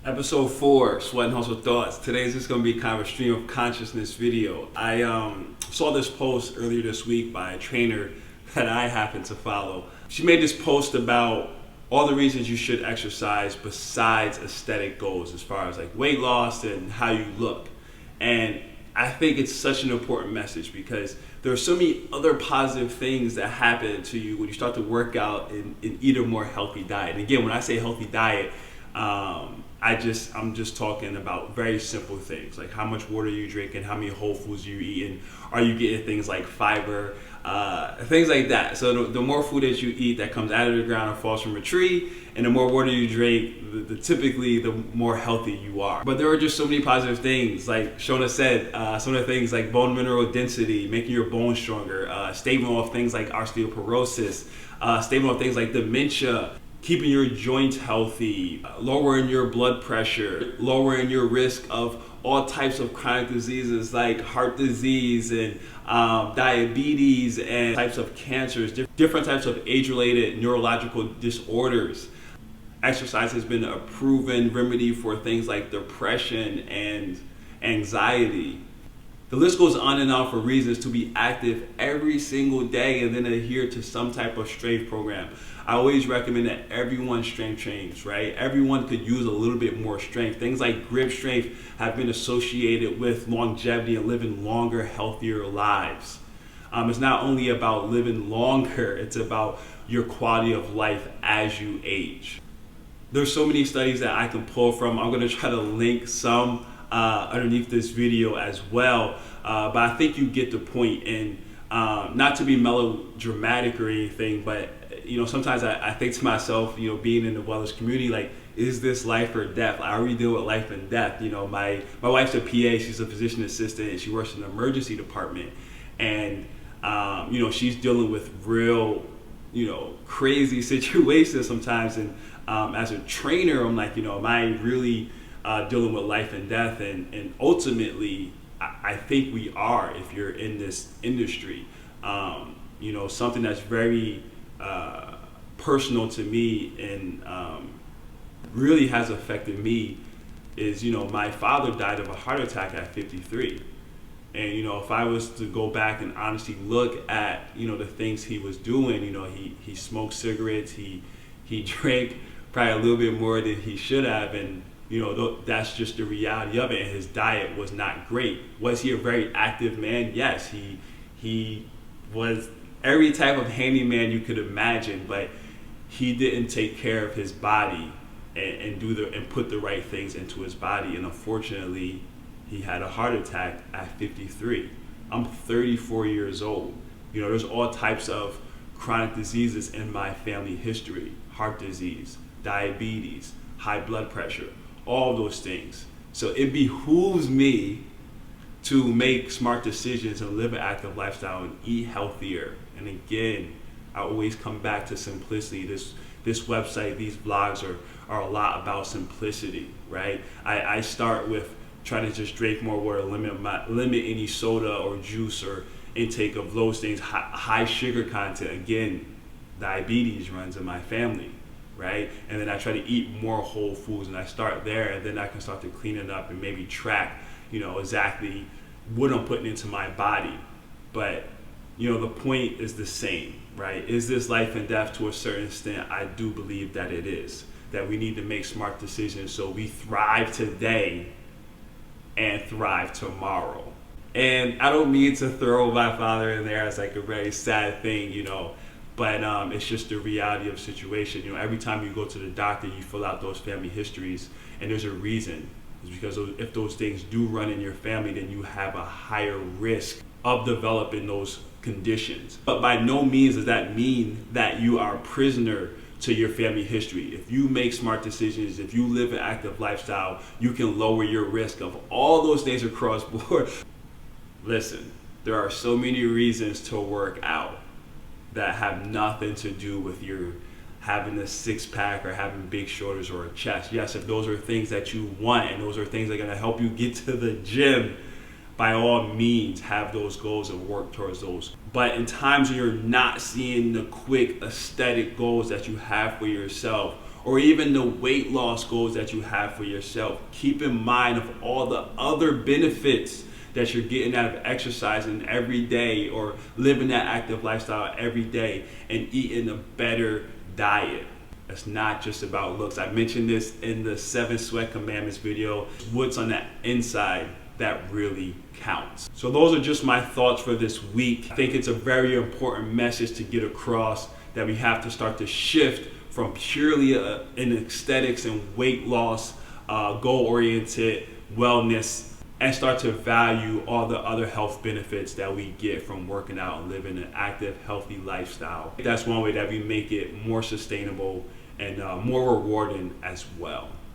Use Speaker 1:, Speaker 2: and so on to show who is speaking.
Speaker 1: Episode 4, Sweat and Hustle Thoughts. Today is just going to be kind of a stream of consciousness video. I saw this post earlier this week by a trainer that I happen to follow. She made this post about all the reasons you should exercise besides aesthetic goals as far as like weight loss and how you look. And I think it's such an important message because there are so many other positive things that happen to you when you start to work out and eat a more healthy diet. And again, when I say healthy diet, I'm just talking about very simple things like how much water you drinking, how many whole foods you eating, are you getting things like fiber, things like that. So the more food that you eat that comes out of the ground or falls from a tree, and the more water you drink, typically the more healthy you are. But there are just so many positive things, like Shona said, some of the things like bone mineral density, making your bones stronger, staving off things like osteoporosis, staving off things like dementia, keeping your joints healthy, lowering your blood pressure, lowering your risk of all types of chronic diseases like heart disease and diabetes and types of cancers, different types of age-related neurological disorders. Exercise has been a proven remedy for things like depression and anxiety. The list goes on and on for reasons to be active every single day and then adhere to some type of strength program. I always recommend that everyone strength trains, right? Everyone could use a little bit more strength. Things like grip strength have been associated with longevity and living longer, healthier lives. It's not only about living longer, it's about your quality of life as you age. There's so many studies that I can pull from. I'm gonna try to link some underneath this video as well, but I think you get the point. And not to be melodramatic or anything, but sometimes I think to myself, being in the wellness community, like, is this life or death? I already deal with life and death. My wife's a PA, she's a physician assistant, and she works in the emergency department, and she's dealing with real crazy situations sometimes. And as a trainer, I'm like, am I really dealing with life and death? And ultimately, I think we are, if you're in this industry. Something that's very personal to me and really has affected me is, my father died of a heart attack at 53. And, if I was to go back and honestly look at, the things he was doing, he smoked cigarettes, he drank probably a little bit more than he should have. And, that's just the reality of it. And his diet was not great. Was he a very active man? Yes, he was every type of handyman you could imagine, but he didn't take care of his body and put the right things into his body. And unfortunately, he had a heart attack at 53. I'm 34 years old. There's all types of chronic diseases in my family history: heart disease, diabetes, high blood pressure, all those things. So it behooves me to make smart decisions and live an active lifestyle and eat healthier. And again, I always come back to simplicity. This website, these blogs are a lot about simplicity, right? I start with trying to just drink more water, limit any soda or juice or intake of those things, high sugar content. Again, diabetes runs in my family, right? And then I try to eat more whole foods, and I start there, and then I can start to clean it up and maybe track, exactly what I'm putting into my body. But the point is the same, right? Is this life and death? To a certain extent, I do believe that it is. That we need to make smart decisions so we thrive today and thrive tomorrow. And I don't mean to throw my father in there as like a very sad thing, but it's just the reality of the situation. Every time you go to the doctor, you fill out those family histories, and there's a reason. It's because if those things do run in your family, then you have a higher risk of developing those conditions. But by no means does that mean that you are a prisoner to your family history. If you make smart decisions, if you live an active lifestyle, you can lower your risk of all those things across board. Listen, there are so many reasons to work out that have nothing to do with your having a six-pack or having big shoulders or a chest. Yes, if those are things that you want and those are things that are going to help you get to the gym, by all means, have those goals and work towards those. But in times when you're not seeing the quick aesthetic goals that you have for yourself, or even the weight loss goals that you have for yourself. Keep in mind of all the other benefits that you're getting out of exercising every day or living that active lifestyle every day and eating a better diet. It's not just about looks. I mentioned this in the 7 Sweat Commandments video. What's on the inside that really counts. So those are just my thoughts for this week. I think it's a very important message to get across, that we have to start to shift from purely an aesthetics and weight loss, goal-oriented wellness, and start to value all the other health benefits that we get from working out and living an active, healthy lifestyle. That's one way that we make it more sustainable and more rewarding as well.